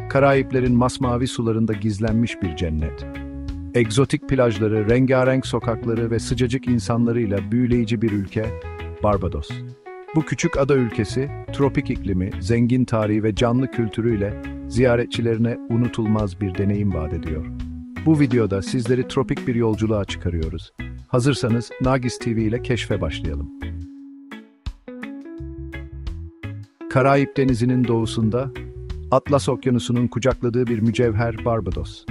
Karayiplerin masmavi sularında gizlenmiş bir cennet. Egzotik plajları, rengarenk sokakları ve sıcacık insanlarıyla büyüleyici bir ülke, Barbados. Bu küçük ada ülkesi, tropik iklimi, zengin tarihi ve canlı kültürüyle ziyaretçilerine unutulmaz bir deneyim vaat ediyor. Bu videoda sizleri tropik bir yolculuğa çıkarıyoruz. Hazırsanız Nagis TV ile keşfe başlayalım. Karayip Denizi'nin doğusunda, Atlas Okyanusu'nun kucakladığı bir mücevher Barbados.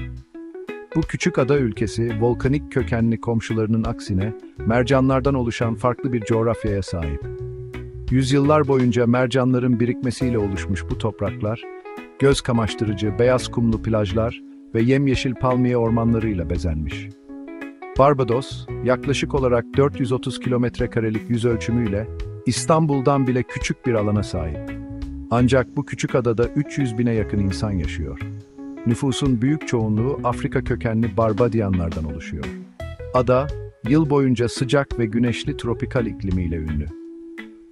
Bu küçük ada ülkesi, volkanik kökenli komşularının aksine, mercanlardan oluşan farklı bir coğrafyaya sahip. Yüzyıllar boyunca mercanların birikmesiyle oluşmuş bu topraklar, göz kamaştırıcı beyaz kumlu plajlar ve yemyeşil palmiye ormanlarıyla bezenmiş. Barbados, yaklaşık olarak 430 kilometrekarelik yüzölçümüyle İstanbul'dan bile küçük bir alana sahip. Ancak bu küçük adada 300 bine yakın insan yaşıyor. Nüfusun büyük çoğunluğu Afrika kökenli Barbadiyanlardan oluşuyor. Ada, yıl boyunca sıcak ve güneşli tropikal iklimiyle ünlü.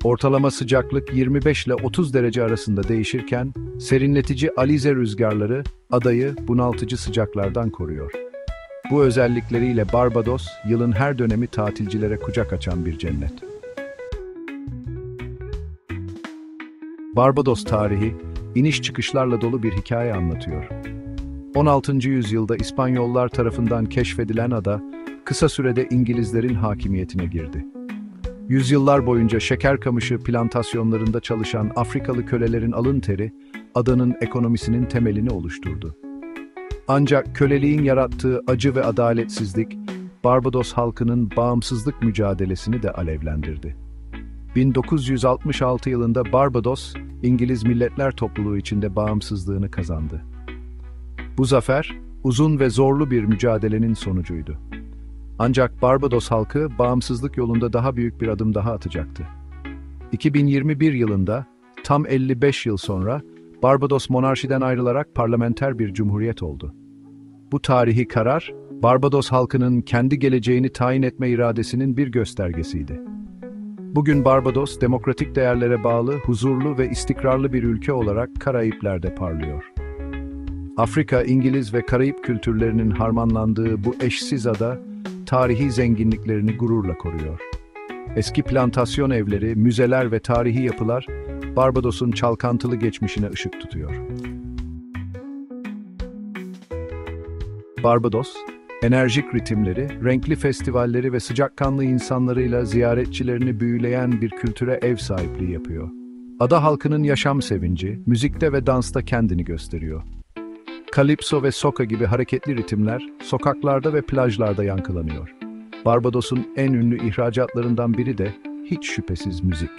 Ortalama sıcaklık 25 ile 30 derece arasında değişirken, serinletici alize rüzgarları adayı bunaltıcı sıcaklardan koruyor. Bu özellikleriyle Barbados, yılın her dönemi tatilcilere kucak açan bir cennet. Barbados tarihi, iniş çıkışlarla dolu bir hikaye anlatıyor. 16. yüzyılda İspanyollar tarafından keşfedilen ada, kısa sürede İngilizlerin hakimiyetine girdi. Yüzyıllar boyunca şeker kamışı plantasyonlarında çalışan Afrikalı kölelerin alın teri, adanın ekonomisinin temelini oluşturdu. Ancak köleliğin yarattığı acı ve adaletsizlik, Barbados halkının bağımsızlık mücadelesini de alevlendirdi. 1966 yılında Barbados, İngiliz Milletler Topluluğu içinde bağımsızlığını kazandı. Bu zafer, uzun ve zorlu bir mücadelenin sonucuydu. Ancak Barbados halkı, bağımsızlık yolunda daha büyük bir adım daha atacaktı. 2021 yılında, tam 55 yıl sonra, Barbados monarşiden ayrılarak parlamenter bir cumhuriyet oldu. Bu tarihi karar, Barbados halkının kendi geleceğini tayin etme iradesinin bir göstergesiydi. Bugün Barbados, demokratik değerlere bağlı, huzurlu ve istikrarlı bir ülke olarak Karayipler'de parlıyor. Afrika, İngiliz ve Karayip kültürlerinin harmanlandığı bu eşsiz ada, tarihi zenginliklerini gururla koruyor. Eski plantasyon evleri, müzeler ve tarihi yapılar, Barbados'un çalkantılı geçmişine ışık tutuyor. Barbados, enerjik ritimleri, renkli festivalleri ve sıcakkanlı insanlarıyla ziyaretçilerini büyüleyen bir kültüre ev sahipliği yapıyor. Ada halkının yaşam sevinci, müzikte ve dansta kendini gösteriyor. Kalipso ve soca gibi hareketli ritimler, sokaklarda ve plajlarda yankılanıyor. Barbados'un en ünlü ihracatlarından biri de hiç şüphesiz müzik.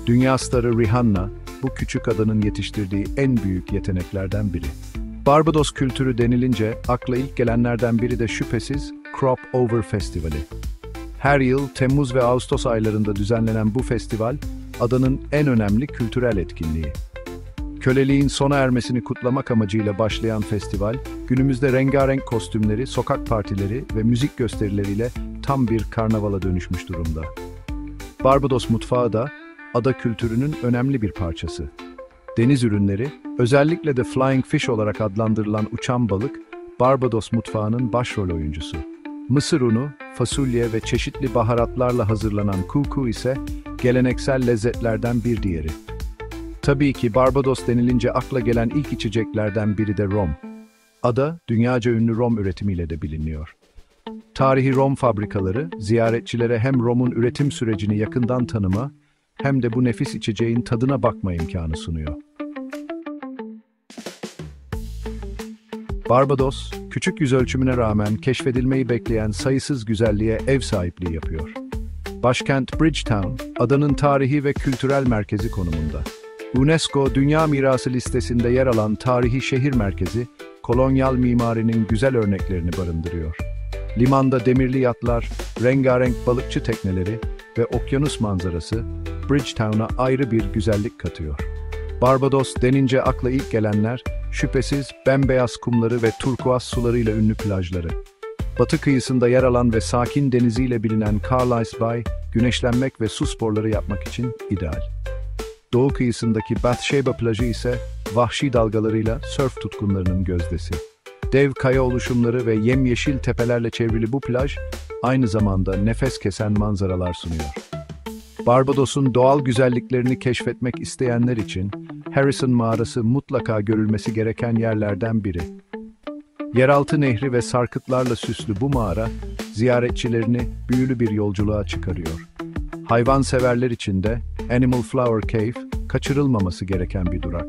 Dünya starı Rihanna, bu küçük adanın yetiştirdiği en büyük yeteneklerden biri. Barbados kültürü denilince akla ilk gelenlerden biri de şüphesiz Crop Over Festivali. Her yıl Temmuz ve Ağustos aylarında düzenlenen bu festival, adanın en önemli kültürel etkinliği. Köleliğin sona ermesini kutlamak amacıyla başlayan festival, günümüzde rengarenk kostümleri, sokak partileri ve müzik gösterileriyle tam bir karnavala dönüşmüş durumda. Barbados mutfağı da ada kültürünün önemli bir parçası. Deniz ürünleri, özellikle de flying fish olarak adlandırılan uçan balık, Barbados mutfağının başrol oyuncusu. Mısır unu, fasulye ve çeşitli baharatlarla hazırlanan kuku ise geleneksel lezzetlerden bir diğeri. Tabii ki Barbados denilince akla gelen ilk içeceklerden biri de rom. Ada, dünyaca ünlü rom üretimiyle de biliniyor. Tarihi rom fabrikaları, ziyaretçilere hem romun üretim sürecini yakından tanıma, hem de bu nefis içeceğin tadına bakma imkanı sunuyor. Barbados, küçük yüzölçümüne rağmen keşfedilmeyi bekleyen sayısız güzelliğe ev sahipliği yapıyor. Başkent Bridgetown, adanın tarihi ve kültürel merkezi konumunda. UNESCO Dünya Mirası listesinde yer alan tarihi şehir merkezi, kolonyal mimarinin güzel örneklerini barındırıyor. Limanda demirli yatlar, rengarenk balıkçı tekneleri ve okyanus manzarası, Bridgetown'a ayrı bir güzellik katıyor. Barbados denince akla ilk gelenler, şüphesiz bembeyaz kumları ve turkuaz sularıyla ünlü plajları. Batı kıyısında yer alan ve sakin deniziyle bilinen Carlisle Bay, güneşlenmek ve su sporları yapmak için ideal. Doğu kıyısındaki Bathsheba plajı ise vahşi dalgalarıyla sörf tutkunlarının gözdesi. Dev kaya oluşumları ve yemyeşil tepelerle çevrili bu plaj, aynı zamanda nefes kesen manzaralar sunuyor. Barbados'un doğal güzelliklerini keşfetmek isteyenler için Harrison Mağarası mutlaka görülmesi gereken yerlerden biri. Yeraltı nehri ve sarkıtlarla süslü bu mağara, ziyaretçilerini büyülü bir yolculuğa çıkarıyor. Hayvanseverler için de Animal Flower Cave, kaçırılmaması gereken bir durak.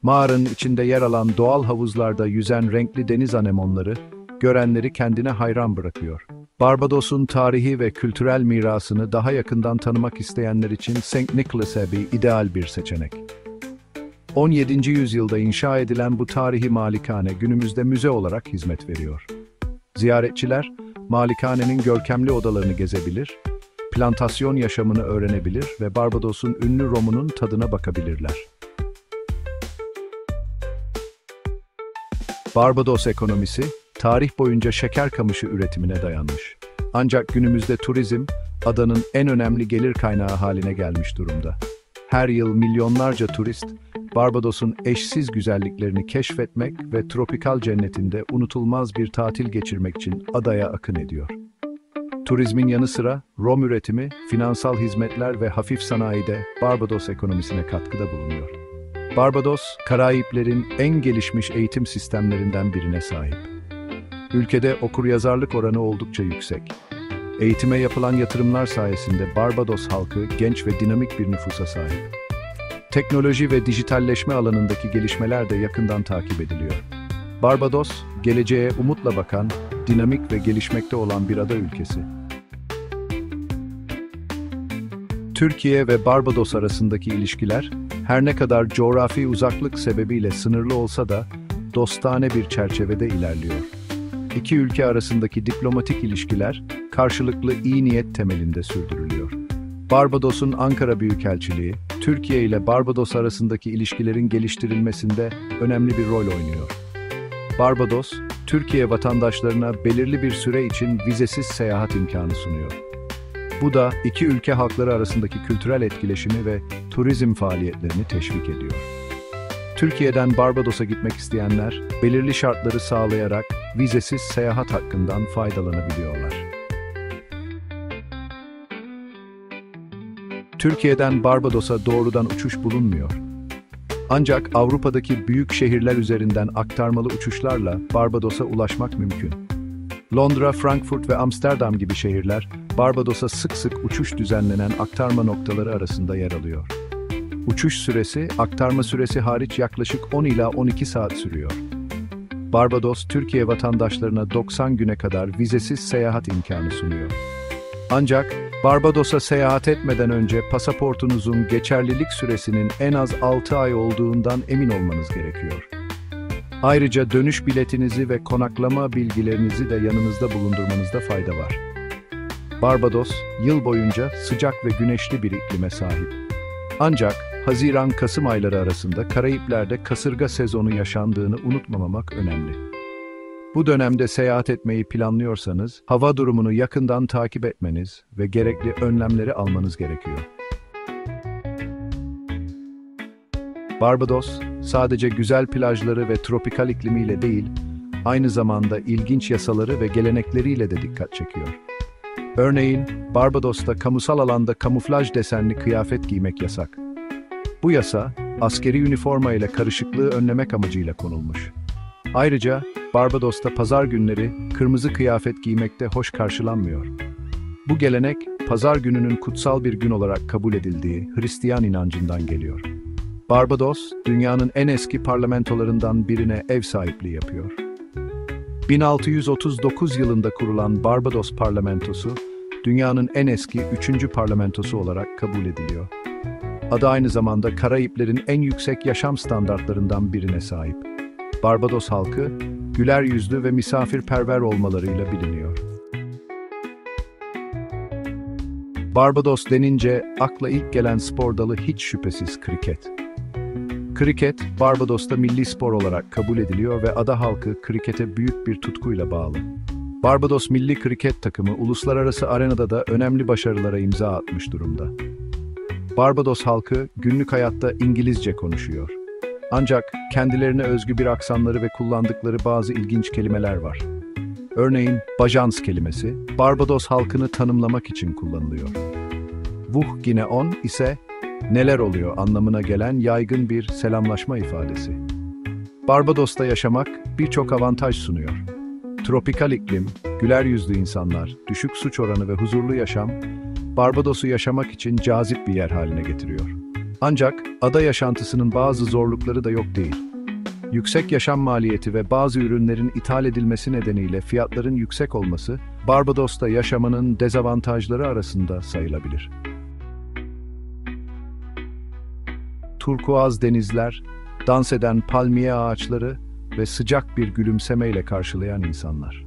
Mağaranın içinde yer alan doğal havuzlarda yüzen renkli deniz anemonları, görenleri kendine hayran bırakıyor. Barbados'un tarihi ve kültürel mirasını daha yakından tanımak isteyenler için St. Nicholas Abbey ideal bir seçenek. 17. yüzyılda inşa edilen bu tarihi malikane günümüzde müze olarak hizmet veriyor. Ziyaretçiler, malikanenin görkemli odalarını gezebilir, plantasyon yaşamını öğrenebilir ve Barbados'un ünlü romunun tadına bakabilirler. Barbados ekonomisi, tarih boyunca şeker kamışı üretimine dayanmış. Ancak günümüzde turizm, adanın en önemli gelir kaynağı haline gelmiş durumda. Her yıl milyonlarca turist, Barbados'un eşsiz güzelliklerini keşfetmek ve tropikal cennetinde unutulmaz bir tatil geçirmek için adaya akın ediyor. Turizmin yanı sıra rom üretimi, finansal hizmetler ve hafif sanayi de Barbados ekonomisine katkıda bulunuyor. Barbados, Karayiplerin en gelişmiş eğitim sistemlerinden birine sahip. Ülkede okuryazarlık oranı oldukça yüksek. Eğitime yapılan yatırımlar sayesinde Barbados halkı genç ve dinamik bir nüfusa sahip. Teknoloji ve dijitalleşme alanındaki gelişmeler de yakından takip ediliyor. Barbados, geleceğe umutla bakan, dinamik ve gelişmekte olan bir ada ülkesi. Türkiye ve Barbados arasındaki ilişkiler, her ne kadar coğrafi uzaklık sebebiyle sınırlı olsa da dostane bir çerçevede ilerliyor. İki ülke arasındaki diplomatik ilişkiler, karşılıklı iyi niyet temelinde sürdürülüyor. Barbados'un Ankara Büyükelçiliği, Türkiye ile Barbados arasındaki ilişkilerin geliştirilmesinde önemli bir rol oynuyor. Barbados, Türkiye vatandaşlarına belirli bir süre için vizesiz seyahat imkanı sunuyor. Bu da iki ülke halkları arasındaki kültürel etkileşimi ve turizm faaliyetlerini teşvik ediyor. Türkiye'den Barbados'a gitmek isteyenler, belirli şartları sağlayarak vizesiz seyahat hakkından faydalanabiliyorlar. Türkiye'den Barbados'a doğrudan uçuş bulunmuyor. Ancak Avrupa'daki büyük şehirler üzerinden aktarmalı uçuşlarla Barbados'a ulaşmak mümkün. Londra, Frankfurt ve Amsterdam gibi şehirler, Barbados'a sık sık uçuş düzenlenen aktarma noktaları arasında yer alıyor. Uçuş süresi, aktarma süresi hariç yaklaşık 10 ila 12 saat sürüyor. Barbados, Türkiye vatandaşlarına 90 güne kadar vizesiz seyahat imkanı sunuyor. Ancak Barbados'a seyahat etmeden önce pasaportunuzun geçerlilik süresinin en az 6 ay olduğundan emin olmanız gerekiyor. Ayrıca dönüş biletinizi ve konaklama bilgilerinizi de yanınızda bulundurmanızda fayda var. Barbados, yıl boyunca sıcak ve güneşli bir iklime sahip. Ancak Haziran-Kasım ayları arasında Karayipler'de kasırga sezonu yaşandığını unutmamak önemli. Bu dönemde seyahat etmeyi planlıyorsanız, hava durumunu yakından takip etmeniz ve gerekli önlemleri almanız gerekiyor. Barbados, sadece güzel plajları ve tropikal iklimiyle değil, aynı zamanda ilginç yasaları ve gelenekleriyle de dikkat çekiyor. Örneğin, Barbados'ta kamusal alanda kamuflaj desenli kıyafet giymek yasak. Bu yasa, askeri üniforma ile karışıklığı önlemek amacıyla konulmuş. Ayrıca, Barbados'ta pazar günleri kırmızı kıyafet giymekte hoş karşılanmıyor. Bu gelenek, pazar gününün kutsal bir gün olarak kabul edildiği Hristiyan inancından geliyor. Barbados, dünyanın en eski parlamentolarından birine ev sahipliği yapıyor. 1639 yılında kurulan Barbados Parlamentosu, dünyanın en eski 3. parlamentosu olarak kabul ediliyor. Ada aynı zamanda Karayiplerin en yüksek yaşam standartlarından birine sahip. Barbados halkı, güler yüzlü ve misafirperver olmalarıyla biliniyor. Barbados denince akla ilk gelen spor dalı hiç şüphesiz kriket. Kriket, Barbados'ta milli spor olarak kabul ediliyor ve ada halkı krikete büyük bir tutkuyla bağlı. Barbados milli kriket takımı uluslararası arenada da önemli başarılara imza atmış durumda. Barbados halkı günlük hayatta İngilizce konuşuyor. Ancak kendilerine özgü bir aksanları ve kullandıkları bazı ilginç kelimeler var. Örneğin bajans kelimesi, Barbados halkını tanımlamak için kullanılıyor. Vuh gine on ise neler oluyor anlamına gelen yaygın bir selamlaşma ifadesi. Barbados'ta yaşamak birçok avantaj sunuyor. Tropikal iklim, güler yüzlü insanlar, düşük suç oranı ve huzurlu yaşam, Barbados'u yaşamak için cazip bir yer haline getiriyor. Ancak ada yaşantısının bazı zorlukları da yok değil. Yüksek yaşam maliyeti ve bazı ürünlerin ithal edilmesi nedeniyle fiyatların yüksek olması, Barbados'ta yaşamanın dezavantajları arasında sayılabilir. Turkuaz denizler, dans eden palmiye ağaçları ve sıcak bir gülümsemeyle karşılayan insanlar.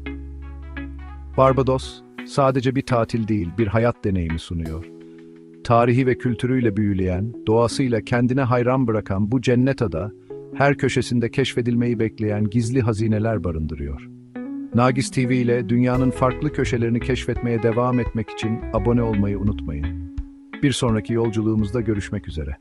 Barbados, sadece bir tatil değil, bir hayat deneyimi sunuyor. Tarihi ve kültürüyle büyüleyen, doğasıyla kendine hayran bırakan bu cennet ada, her köşesinde keşfedilmeyi bekleyen gizli hazineler barındırıyor. Nagis TV ile dünyanın farklı köşelerini keşfetmeye devam etmek için abone olmayı unutmayın. Bir sonraki yolculuğumuzda görüşmek üzere.